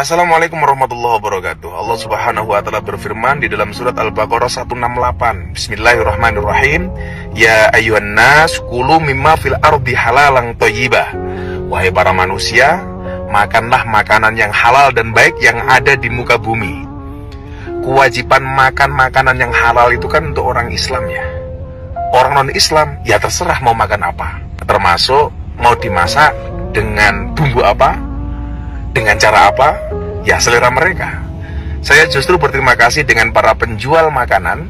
Assalamualaikum warahmatullahi wabarakatuh. Allah subhanahu wa ta'ala berfirman di dalam surat Al-Baqarah 168. Bismillahirrahmanirrahim. Ya ayyuhan nas kulu mimma fil ardi halalan thayyibah. Wahai para manusia, makanlah makanan yang halal dan baik yang ada di muka bumi. Kewajiban makan makanan yang halal itu kan untuk orang Islam ya. Orang non-Islam ya terserah mau makan apa. Termasuk mau dimasak dengan bumbu apa, dengan cara apa, ya selera mereka. Saya justru berterima kasih dengan para penjual makanan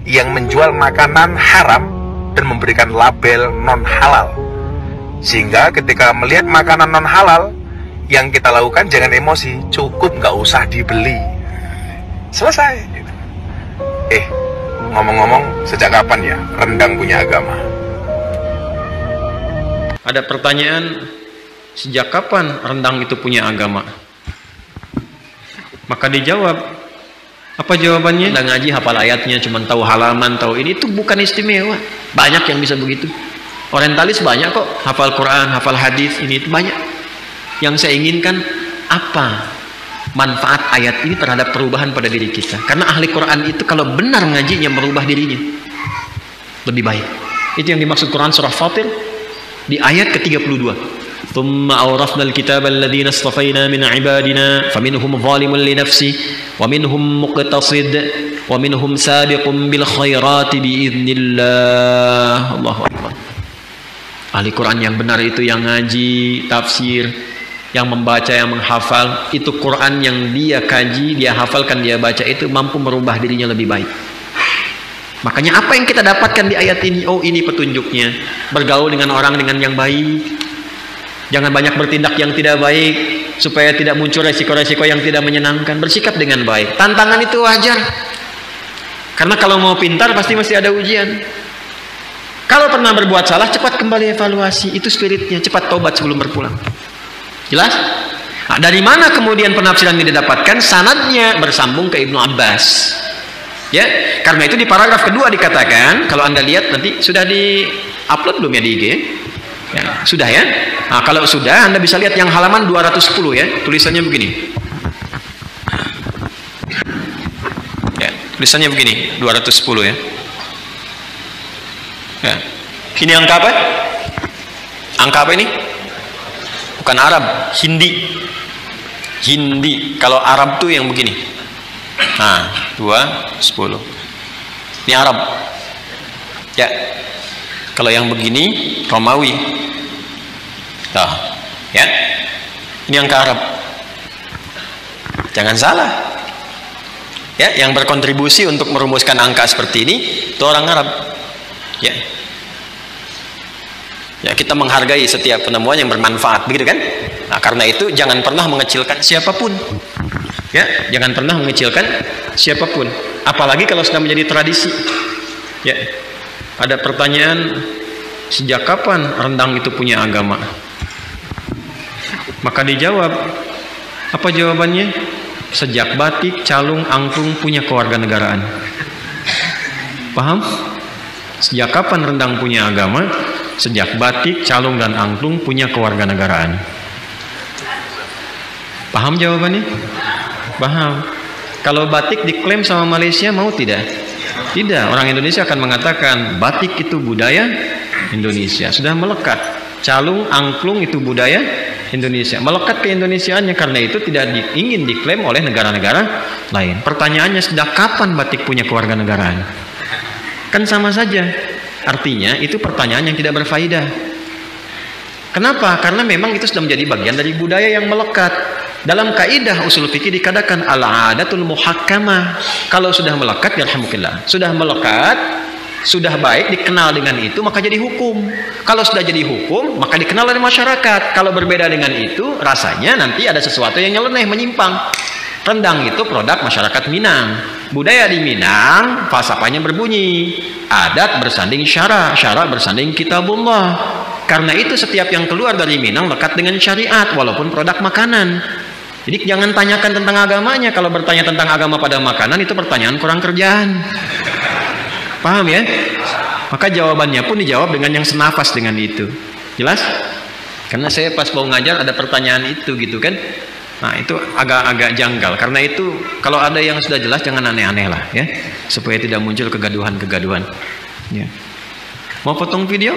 yang menjual makanan haram dan memberikan label non-halal. Sehingga ketika melihat makanan non-halal, yang kita lakukan jangan emosi, cukup nggak usah dibeli. Selesai. Ngomong-ngomong, sejak kapan ya rendang punya agama? Ada pertanyaan, sejak kapan rendang itu punya agama? Maka dijawab, apa jawabannya? Udah ngaji hafal ayatnya, cuma tahu halaman, tahu ini, itu bukan istimewa. Banyak yang bisa begitu. Orientalis banyak kok, hafal Quran, hafal hadis, ini itu banyak. Yang saya inginkan, apa manfaat ayat ini terhadap perubahan pada diri kita? Karena ahli Quran itu kalau benar ngajinya merubah dirinya, lebih baik. Itu yang dimaksud Quran surah Fatir di ayat ke-32. ثم أورثنا الكتاب الذين اصطفينا من عبادنا فمنهم ظالم لنفسه ومنهم مقتصد ومنهم سابق بالخيرات بإذن الله. Allahu Akbar. Ahli Quran yang benar itu yang ngaji, tafsir, yang membaca, yang menghafal. Itu Quran yang dia kaji, dia hafalkan, dia baca, itu mampu merubah dirinya lebih baik. Makanya apa yang kita dapatkan di ayat ini? Oh, ini petunjuknya. Bergaul dengan orang dengan yang baik. Jangan banyak bertindak yang tidak baik, supaya tidak muncul resiko-resiko yang tidak menyenangkan. Bersikap dengan baik. Tantangan itu wajar. Karena kalau mau pintar pasti masih ada ujian. Kalau pernah berbuat salah, cepat kembali evaluasi. Itu spiritnya, cepat tobat sebelum berpulang. Jelas? Nah, dari mana kemudian penafsiran ini didapatkan? Sanadnya bersambung ke Ibnu Abbas. Ya, karena itu di paragraf kedua dikatakan, kalau Anda lihat nanti sudah di-upload belum ya di IG? Ya, sudah ya. Nah, kalau sudah Anda bisa lihat yang halaman 210 ya. Tulisannya begini. Ya, tulisannya begini, 210 ya. Ya. Ini angka apa? Angka apa ini? Bukan Arab, Hindi. Hindi. Kalau Arab tuh yang begini. Nah, 210. Ini Arab. Ya. Kalau yang begini Romawi. Nah, ya. Ini angka Arab. Jangan salah. Ya, yang berkontribusi untuk merumuskan angka seperti ini itu orang Arab. Ya. Ya, kita menghargai setiap penemuan yang bermanfaat, begitu kan? Nah, karena itu jangan pernah mengecilkan siapapun. Ya, jangan pernah mengecilkan siapapun, apalagi kalau sudah menjadi tradisi. Ya. Ada pertanyaan, sejak kapan rendang itu punya agama? Maka dijawab, apa jawabannya? Sejak batik, calung, angklung punya kewarganegaraan. Paham? Sejak kapan rendang punya agama? Sejak batik, calung, dan angklung punya kewarganegaraan. Paham jawabannya? Paham. Kalau batik diklaim sama Malaysia, mau tidak? Tidak. Orang Indonesia akan mengatakan batik itu budaya Indonesia, sudah melekat. Calung, angklung itu budaya Indonesia, melekat ke Indonesiaannya. Karena itu tidak ingin diklaim oleh negara-negara lain. Pertanyaannya, sejak kapan batik punya kewarganegaraan? Kan sama saja. Artinya itu pertanyaan yang tidak berfaedah. Kenapa? Karena memang itu sudah menjadi bagian dari budaya yang melekat. Dalam kaidah usul fikih dikatakan al-adatul muhakkamah. Kalau sudah melekat, yarhamukallah, sudah melekat, sudah baik, dikenal dengan itu, maka jadi hukum. Kalau sudah jadi hukum, maka dikenal oleh masyarakat. Kalau berbeda dengan itu, rasanya nanti ada sesuatu yang nyeleneh, menyimpang. Rendang itu produk masyarakat Minang. Budaya di Minang, falsafahnya berbunyi, adat bersanding syara, syara bersanding kitabullah. Karena itu setiap yang keluar dari Minang lekat dengan syariat, walaupun produk makanan. Jadi jangan tanyakan tentang agamanya. Kalau bertanya tentang agama pada makanan, itu pertanyaan kurang kerjaan. Paham ya? Maka jawabannya pun dijawab dengan yang senafas dengan itu. Jelas? Karena saya pas mau ngajar ada pertanyaan itu gitu kan. Nah, itu agak-agak janggal. Karena itu kalau ada yang sudah jelas jangan aneh-aneh lah ya, supaya tidak muncul kegaduhan-kegaduhan. Ya. Mau potong video?